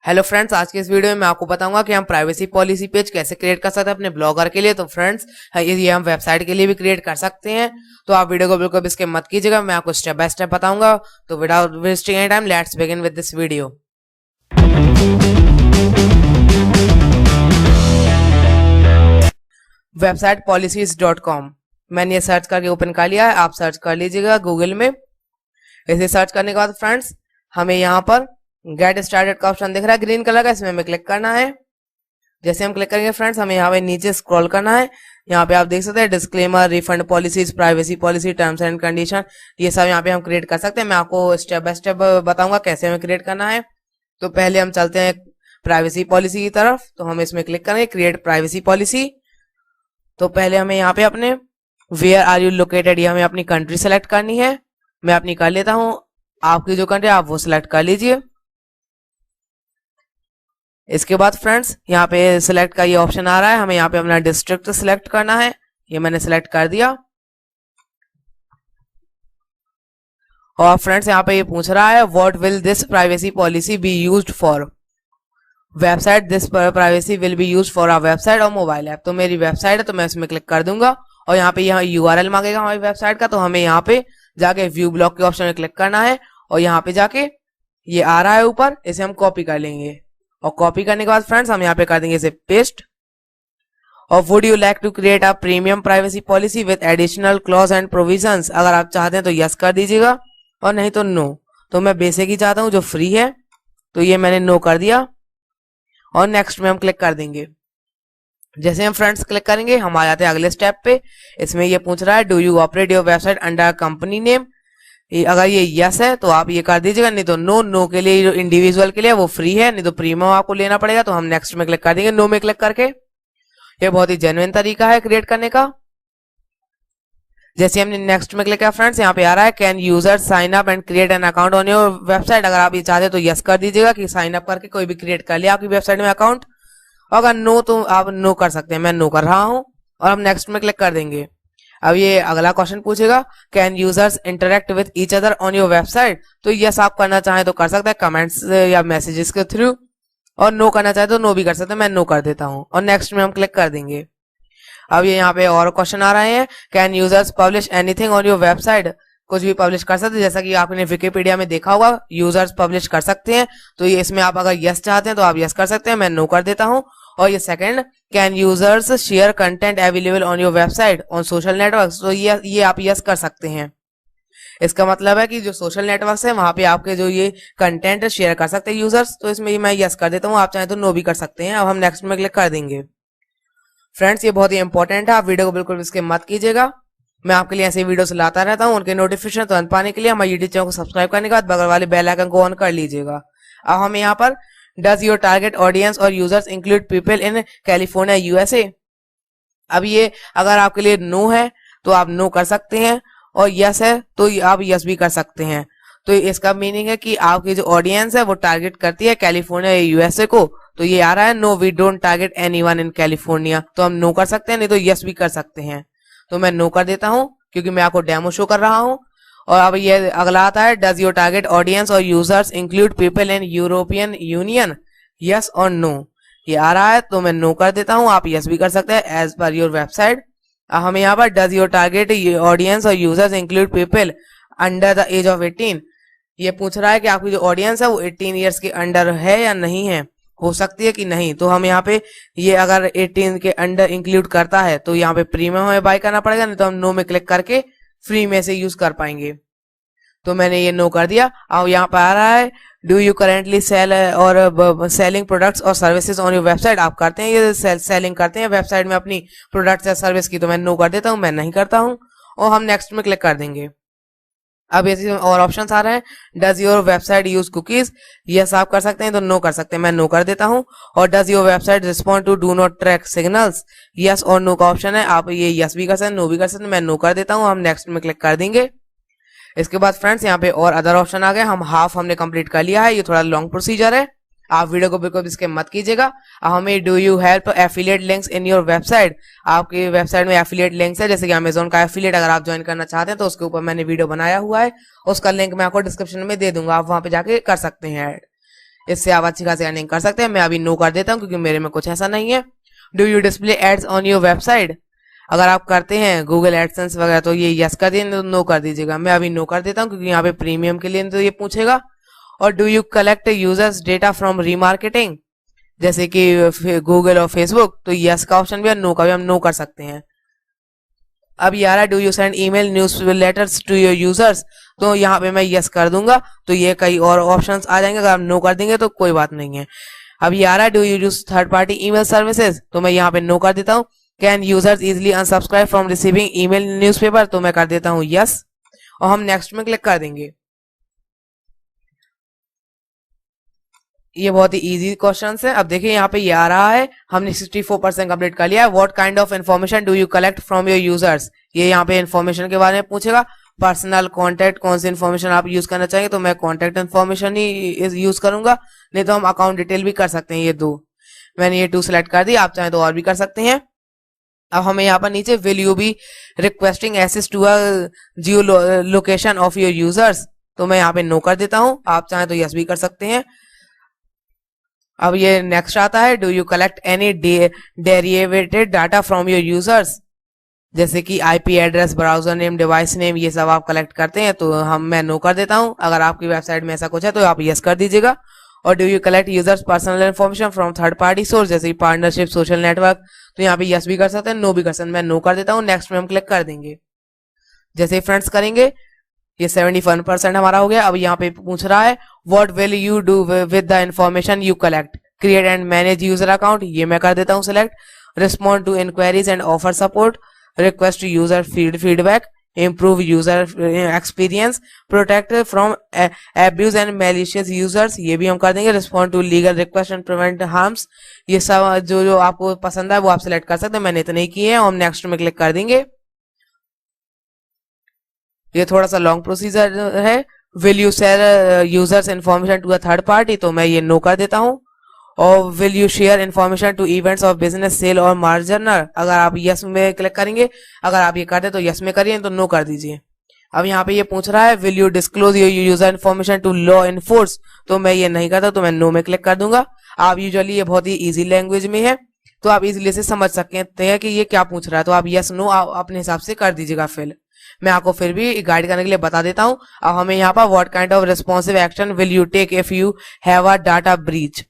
Hello friends, आज के इस वीडियो में मैं आपको बताऊंगा कि हम प्राइवेसी पॉलिसी पेज कैसे क्रिएट कर सकते हैं अपने ब्लॉगर के लिए। तो फ्रेंड्स, ये हम वेबसाइट के लिए भी क्रिएट कर सकते हैं। तो आप वीडियो को बिल्कुल भी स्किप मत कीजिएगा, मैं आपको स्टेप बाय स्टेप बताऊंगा। तो without wasting any time, let's begin with this video. websitepolicies.com मैंने ये सर्च करके ओपन कर लिया है। आप सर्च कर लीजिएगा गूगल में। इसे सर्च करने के बाद फ्रेंड्स, हमें यहाँ पर गेट स्टार्टेड का ऑप्शन दिख रहा है ग्रीन कलर का, इसमें हमें क्लिक करना है। जैसे हम क्लिक करेंगे फ्रेंड्स, हमें यहाँ पे नीचे स्क्रॉल करना है। यहाँ पे आप देख सकते हैं disclaimer, refund policies, privacy policy, terms and condition, ये सब यहाँ पे हम क्रिएट कर सकते हैं। मैं आपको स्टेप बाय स्टेप बताऊंगा कैसे हमें क्रिएट करना है। तो पहले हम चलते हैं प्राइवेसी पॉलिसी की तरफ। तो हम इसमें क्लिक करेंगे क्रिएट प्राइवेसी पॉलिसी। तो पहले हमें यहाँ पे अपने वेयर आर यू लोकेटेड, ये हमें अपनी कंट्री सेलेक्ट करनी है। मैं अपनी कर लेता हूँ, आपकी जो कंट्री आप वो सिलेक्ट कर लीजिए। इसके बाद फ्रेंड्स, यहाँ पे सिलेक्ट का ये ऑप्शन आ रहा है, हमें यहाँ पे अपना डिस्ट्रिक्ट सिलेक्ट करना है। ये मैंने सिलेक्ट कर दिया। और फ्रेंड्स, यहाँ पे ये पूछ रहा है what will this privacy policy be used for website, this privacy will be used for our website और मोबाइल ऐप। तो मेरी वेबसाइट है, तो मैं इसमें क्लिक कर दूंगा। और यहाँ पे URL मांगेगा हमारी वेबसाइट का, तो हमें यहाँ पे जाके व्यू ब्लॉक के ऑप्शन में क्लिक करना है। और यहाँ पे जाके ये आ रहा है ऊपर, इसे हम कॉपी कर लेंगे। और कॉपी करने के बाद फ्रेंड्स, हम यहाँ पे कर देंगे इसे पेस्ट। और would you like to create a premium privacy policy with additional clause and provisions, अगर आप चाहते हैं तो यस कर दीजिएगा और नहीं तो नो। तो मैं बेसिक ही चाहता हूँ जो फ्री है, तो ये मैंने नो कर दिया। और नेक्स्ट में हम क्लिक कर देंगे। जैसे हम फ्रेंड्स क्लिक करेंगे, हम आ जाते हैं अगले स्टेप पे। इसमें ये पूछ रहा है do you operate your website under company name. अगर ये यस है तो आप ये कर दीजिएगा, नहीं तो नो। नो के लिए जो इंडिविजुअल के लिए वो फ्री है, नहीं तो प्रीमियम आपको लेना पड़ेगा। तो हम नेक्स्ट में क्लिक कर देंगे, नो में क्लिक करके। ये बहुत ही जेन्युइन तरीका है क्रिएट करने का। जैसे हमने नेक्स्ट में क्लिक किया फ्रेंड्स, यहाँ पे आ रहा है can user sign up and create an account on your website. अगर आप ये चाहते तो यस कर दीजिएगा कि साइन अप करके कोई भी क्रिएट कर लिया आपकी वेबसाइट में अकाउंट। और अगर नो तो आप नो कर सकते हैं, मैं नो कर रहा हूं। और हम नेक्स्ट में क्लिक कर देंगे। अब ये अगला क्वेश्चन पूछेगा can users interact with each other on your website. तो यस आप करना चाहें तो कर सकते हैं कमेंट्स या मैसेजेस के थ्रू, और नो करना चाहे तो नो भी कर सकते हैं। मैं नो कर देता हूं और नेक्स्ट में हम क्लिक कर देंगे। अब ये यहाँ पे और क्वेश्चन आ रहे हैं can users publish anything on your website. कुछ भी पब्लिश कर सकते हैं, जैसा कि आपने विकिपीडिया में देखा होगा यूजर्स पब्लिश कर सकते हैं। तो ये इसमें आप अगर यस चाहते हैं तो आप यस कर सकते हैं, मैं नो कर देता हूं। और ये second, can users share content available on your website on social network. तो ये आप यस कर सकते हैं। इसका मतलब है कि जो सोशल नेटवर्क्स है वहां पे आपके जो ये कंटेंट शेयर कर सकते हैं यूजर्स। तो इसमें मैं यस कर देता हूँ, आप चाहें तो नो भी कर सकते हैं। अब हम नेक्स्ट में क्लिक कर देंगे। फ्रेंड्स, ये बहुत ही इंपॉर्टेंट है, आप वीडियो को बिल्कुल स्किप मत कीजिएगा। मैं आपके लिए ऐसे वीडियोस लाता रहता हूँ। उनके नोटिफिकेशन तुरंत पाने के लिए हमारे यूट्यूब चैनल को सब्सक्राइब करने के बाद बगल वाले बेल आइकन को ऑन कर लीजिएगा। अब हमें यहाँ पर डज योर टारगेट ऑडियंस और users include people in California USA। अब ये अगर आपके लिए नो है तो आप नो कर सकते हैं, और यस है तो आप यस भी कर सकते हैं। तो इसका मीनिंग है कि आपकी जो ऑडियंस है वो टारगेट करती है कैलिफोर्निया USA को। तो ये आ रहा है no we don't target anyone in California. तो हम नो कर सकते हैं, नहीं तो यस भी कर सकते हैं। तो मैं नो कर देता हूं क्योंकि मैं आपको डेमो शो कर रहा हूं। और अब ये अगला आता है डज योर टारगेट ऑडियंस और users include people in European union, yes और नो। ये आ रहा है तो मैं नो कर देता हूं, आप यस भी कर सकते हैं एज पर योर वेबसाइट। हमें यहाँ पर डज योर टारगेट ऑडियंस और users include people under the age of 18। ये पूछ रहा है कि आपकी जो ऑडियंस है वो 18 ईयर्स के अंडर है या नहीं है, हो सकती है कि नहीं। तो हम यहाँ पे ये अगर 18 के अंडर इंक्लूड करता है तो यहाँ पे प्रीमियम हमें बाय करना पड़ेगा, नहीं तो हम नो में क्लिक करके फ्री में से यूज कर पाएंगे। तो मैंने ये नो कर दिया। अब यहाँ पे आ रहा है डू यू करेंटली सेल और सेलिंग प्रोडक्ट्स और सर्विसेज ऑन योर वेबसाइट। आप करते हैं ये सेलिंग करते हैं वेबसाइट में अपनी प्रोडक्ट्स या सर्विस की। तो मैं नो कर देता हूँ, मैं नहीं करता हूँ। और हम नेक्स्ट में क्लिक कर देंगे। अब ऐसे और ऑप्शंस आ रहे हैं does your website use cookies, yes आप कर सकते हैं तो नो कर सकते हैं, मैं नो कर देता हूं। और does your website respond to do not track signals, yes और नो का ऑप्शन है, आप ये यस भी कर सकते हैं नो भी कर सकते हैं, मैं नो कर देता हूं। हम नेक्स्ट में क्लिक कर देंगे। इसके बाद फ्रेंड्स, यहाँ पे और अदर ऑप्शन आ गए। हम हाफ हमने कंप्लीट कर लिया है, ये थोड़ा लॉन्ग प्रोसीजर है, आप वीडियो को बिल्कुल इसके मत कीजिएगा। हमें do you help affiliate links in your website, आपकी वेबसाइट में एफिलिएट लिंक्स है, जैसे कि अमेजोन का एफिलिएट अगर आप ज्वाइन करना चाहते हैं तो उसके ऊपर मैंने वीडियो बनाया हुआ है, उसका लिंक मैं आपको डिस्क्रिप्शन में दे दूंगा, आप वहां पे जाके कर सकते हैं ऐड। इससे आप अच्छी खासी अर्निंग कर सकते हैं। मैं अभी नो कर देता हूँ क्योंकि मेरे में कुछ ऐसा नहीं है। Do you display ads on your website? अगर आप करते हैं गूगल एडसेंस वगैरह तो ये यस कर दिए, तो नो कर दीजिएगा। मैं अभी नो कर देता हूँ क्योंकि यहाँ पे प्रीमियम के लिए तो ये पूछेगा। और do you collect users data from remarketing, जैसे कि गूगल और फेसबुक, तो यस का ऑप्शन भी और नो का भी हम नो कर सकते हैं। अब ये आ रहा है do you send email newsletters to your users, तो यहाँ पे मैं यस कर दूंगा, तो ये कई और ऑप्शंस आ जाएंगे। अगर आप नो कर देंगे तो कोई बात नहीं है। अब ये आ रहा है do you use third party email services, तो मैं यहाँ पे नो कर देता हूँ। Can users easily unsubscribe from receiving email newspaper, तो मैं कर देता हूँ यस, और हम नेक्स्ट में क्लिक कर देंगे। ये बहुत ही इजी क्वेश्चन है। अब देखिए यहाँ पे ये आ रहा है, हमने 64% कंप्लीट कर लिया है। What kind of information do you collect from your users, ये यहाँ पे इन्फॉर्मेशन के बारे में पूछेगा। पर्सनल कॉन्टैक्ट, कौन सी इन्फॉर्मेशन आप यूज करना चाहिए, तो मैं कॉन्टैक्ट इन्फॉर्मेशन ही यूज करूंगा, नहीं तो हम अकाउंट डिटेल भी कर सकते हैं। ये दो मैंने ये 2 सिलेक्ट कर दी, आप चाहें तो और भी कर सकते हैं। अब हमें यहाँ पर नीचे will you be requesting access to a geolocation of your users, तो मैं यहाँ पे नो कर देता हूँ, आप चाहें तो यस भी कर सकते हैं। अब ये नेक्स्ट आता है do you collect any derivated data from your users, जैसे कि IP address, browser name, device name, ये सब आप कलेक्ट करते हैं, तो मैं नो कर देता हूं। अगर आपकी वेबसाइट में ऐसा कुछ है तो आप यस कर दीजिएगा। और do you collect users personal information from third party source, जैसे पार्टनरशिप, सोशल नेटवर्क, तो यहाँ पे यस भी कर सकते हैं, नो भी कर सकते हैं। मैं नो कर देता हूँ, नेक्स्ट में हम क्लिक कर देंगे। जैसे फ्रेंड्स करेंगे ये 71% हमारा हो गया। अब यहाँ पे पूछ रहा है what will you do with the information you collect, create and manage user account, ये मैं कर देता हूँ select. Respond to enquiries and offer support, request user feedback, improve user experience, protect from abuse and malicious users, ये भी हम कर देंगे। respond to legal request and prevent harms, ये सब जो जो आपको पसंद है वो आप सिलेक्ट कर सकते हैं, मैंने इतने ही किए हैं। हम नेक्स्ट में क्लिक कर देंगे। ये थोड़ा सा लॉन्ग प्रोसीजर है। Will you share users information to a third party, तो मैं ये नो कर देता हूँ। और will you share information to events of business sale और मार्जनर, अगर आप यस में क्लिक करेंगे, अगर आप ये कर दे तो यस में करिए, तो नो कर दीजिए। अब यहाँ पे ये पूछ रहा है will you disclose your user information to law enforce, तो मैं ये नहीं करता, तो मैं नो में क्लिक कर दूंगा। आप यूजुअली ये बहुत ही इजी लैंग्वेज में है, तो आप इजीली से समझ सकते हैं कि ये क्या पूछ रहा है, तो आप यस नो अपने हिसाब से कर दीजिएगा। फिर मैं आपको फिर भी गाइड करने के लिए बता देता हूँ। अब हमें यहाँ पर what kind of responsive action will you take if you have a data breach,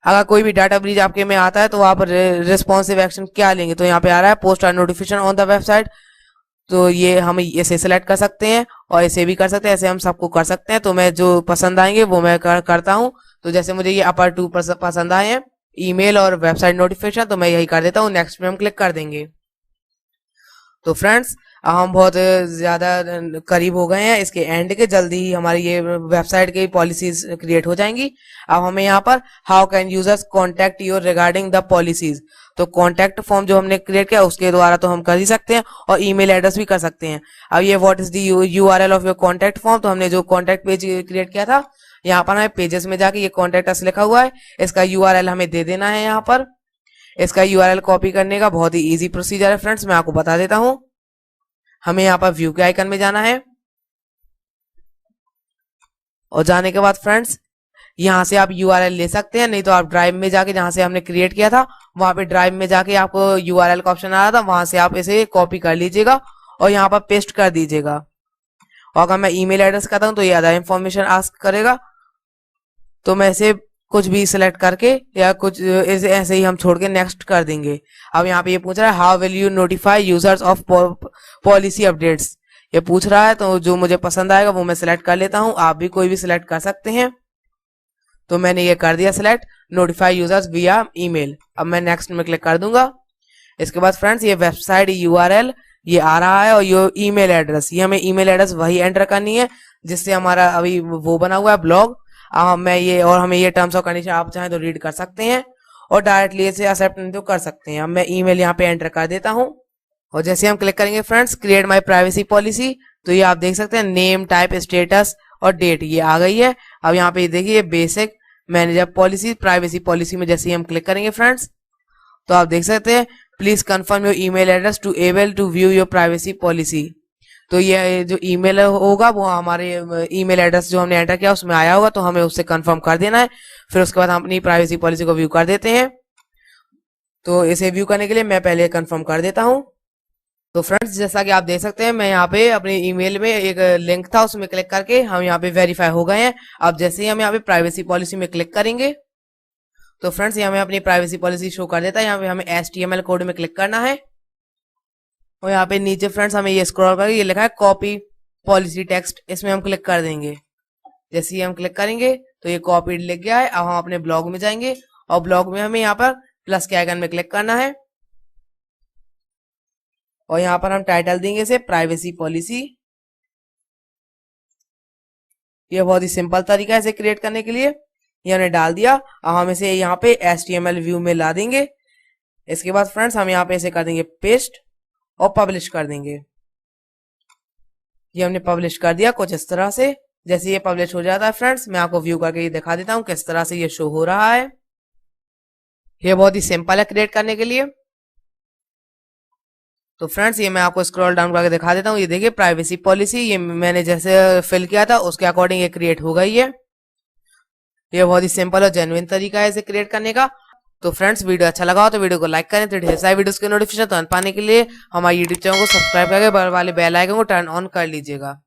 अगर कोई भी डाटा ब्रीच आपके में आता है तो आप रिस्पॉन्सिव एक्शन क्या लेंगे, तो यहाँ पे आ रहा है post notification on the website, तो ये हम इसे सिलेक्ट कर सकते हैं और इसे भी कर सकते हैं, ऐसे हम सबको कर सकते हैं। तो मैं जो पसंद आएंगे वो मैं करता हूँ। तो जैसे मुझे ये अपर 2 पसंद आए हैं, ईमेल और वेबसाइट नोटिफिकेशन, तो मैं यही कर देता हूँ। नेक्स्ट में हम क्लिक कर देंगे। तो फ्रेंड्स हम बहुत ज्यादा करीब हो गए हैं इसके एंड के, जल्दी ही हमारी ये वेबसाइट की पॉलिसीज क्रिएट हो जाएंगी। अब हमें यहाँ पर how can users contact you regarding the policies, तो कॉन्टेक्ट फॉर्म जो हमने क्रिएट किया उसके द्वारा तो हम कर ही सकते हैं, और ईमेल एड्रेस भी कर सकते हैं। अब ये what is the URL of your contact form, तो हमने जो कॉन्टेक्ट पेज क्रिएट किया था, यहाँ पर हमें पेजेस में जाके ये कॉन्टेक्ट अस लिखा हुआ है, इसका यूआरएल हमें दे देना है। यहाँ पर इसका यूआरएल कॉपी करने का बहुत ही इजी प्रोसीजर है फ्रेंड्स, मैं आपको बता देता हूँ। हमें यहाँ पर व्यू के आइकन में जाना है, और जाने के बाद फ्रेंड्स यहाँ से आप यूआरएल ले सकते हैं, नहीं तो आप ड्राइव में जाके, जहां से हमने क्रिएट किया था वहां पे ड्राइव में जाके आपको यूआरएल का ऑप्शन आ रहा था, वहां से आप इसे कॉपी कर लीजिएगा और यहाँ पर पेस्ट कर दीजिएगा। और अगर मैं ईमेल एड्रेस करता हूँ तो ये अदर इंफॉर्मेशन आस्क करेगा, तो मैं इसे कुछ भी सिलेक्ट करके या कुछ ऐसे ही हम छोड़ के नेक्स्ट कर देंगे। अब यहाँ पे ये पूछ रहा है how will you notify users of policy updates, ये पूछ रहा है, तो जो मुझे पसंद आएगा वो मैं सिलेक्ट कर लेता हूँ, आप भी कोई भी सिलेक्ट कर सकते हैं। तो मैंने ये कर दिया सिलेक्ट, नोटिफाई यूजर्स विया ईमेल। अब मैं नेक्स्ट में क्लिक कर दूंगा। इसके बाद फ्रेंड्स ये वेबसाइट यूआरएल ये आ रहा है, और ये ईमेल एड्रेस, ये हमें ईमेल एड्रेस वही एंटर करनी है जिससे हमारा अभी वो बना हुआ है ब्लॉग। मैं ये, और हमें ये टर्म्स और कंडीशन आप चाहें तो रीड कर सकते हैं, और डायरेक्टली इसे एक्सेप्ट नहीं तो कर सकते हैं। अब मैं ईमेल यहाँ पे एंटर कर देता हूँ, और जैसे हम क्लिक करेंगे friends create my privacy policy, तो ये आप देख सकते हैं नेम, टाइप, स्टेटस और डेट ये आ गई है। अब यहाँ पे देखिए basic manager policy, privacy policy में जैसे ही हम क्लिक करेंगे फ्रेंड्स, तो आप देख सकते हैं please confirm your email address to able to view your privacy policy, तो ये जो ईमेल होगा वो हमारे ईमेल एड्रेस जो हमने एंटर किया उसमें आया होगा, तो हमें उससे कंफर्म कर देना है। फिर उसके बाद हम अपनी प्राइवेसी पॉलिसी को व्यू कर देते हैं। तो इसे व्यू करने के लिए मैं पहले कंफर्म कर देता हूँ। तो फ्रेंड्स जैसा कि आप देख सकते हैं, मैं यहाँ पे अपने ईमेल में एक लिंक था उसमें क्लिक करके हम यहाँ पे वेरीफाई हो गए हैं। अब जैसे ही हम यहाँ पे प्राइवेसी पॉलिसी में क्लिक करेंगे तो फ्रेंड्स ये हमें अपनी प्राइवेसी पॉलिसी शो कर देता है। यहाँ पे हमें HTML कोड में क्लिक करना है और यहाँ पे नीचे फ्रेंड्स हमें ये स्क्रॉल करके ये लिखा है कॉपी पॉलिसी टेक्स्ट, इसमें हम क्लिक कर देंगे। जैसे ही हम क्लिक करेंगे तो ये कॉपीड लिख गया है। अब हम अपने ब्लॉग में जाएंगे और ब्लॉग में हमें यहाँ पर प्लस के आइकन में क्लिक करना है और यहाँ पर हम टाइटल देंगे इसे प्राइवेसी पॉलिसी। ये बहुत ही सिंपल तरीका है इसे क्रिएट करने के लिए, ये हमने डाल दिया। अब हम इसे यहाँ पे HTML व्यू में ला देंगे। इसके बाद फ्रेंड्स हम यहाँ पे इसे कर देंगे पेस्ट और पब्लिश कर देंगे। ये हमने पब्लिश कर दिया कुछ इस तरह से। जैसे ये पब्लिश हो जाता है फ्रेंड्स मैं आपको व्यू करके ये दिखा देता हूँ किस तरह से ये शो हो रहा है। ये बहुत ही सिंपल है क्रिएट करने के लिए। तो फ्रेंड्स ये मैं आपको स्क्रॉल डाउन करके दिखा देता हूँ। ये देखिए प्राइवेसी पॉलिसी, ये मैंने जैसे फिल किया था उसके अकॉर्डिंग ये क्रिएट हो गई है। ये बहुत ही सिंपल और जेन्युइन तरीका है इसे क्रिएट करने का। तो फ्रेंड्स वीडियो अच्छा लगा हो तो वीडियो को लाइक करें। तो ढेर सारी वीडियोस के नोटिफिकेशन तुरंत पाने के लिए हमारे यूट्यूब चैनल को सब्सक्राइब करके बगल वाले बेल आइकन को टर्न ऑन कर लीजिएगा।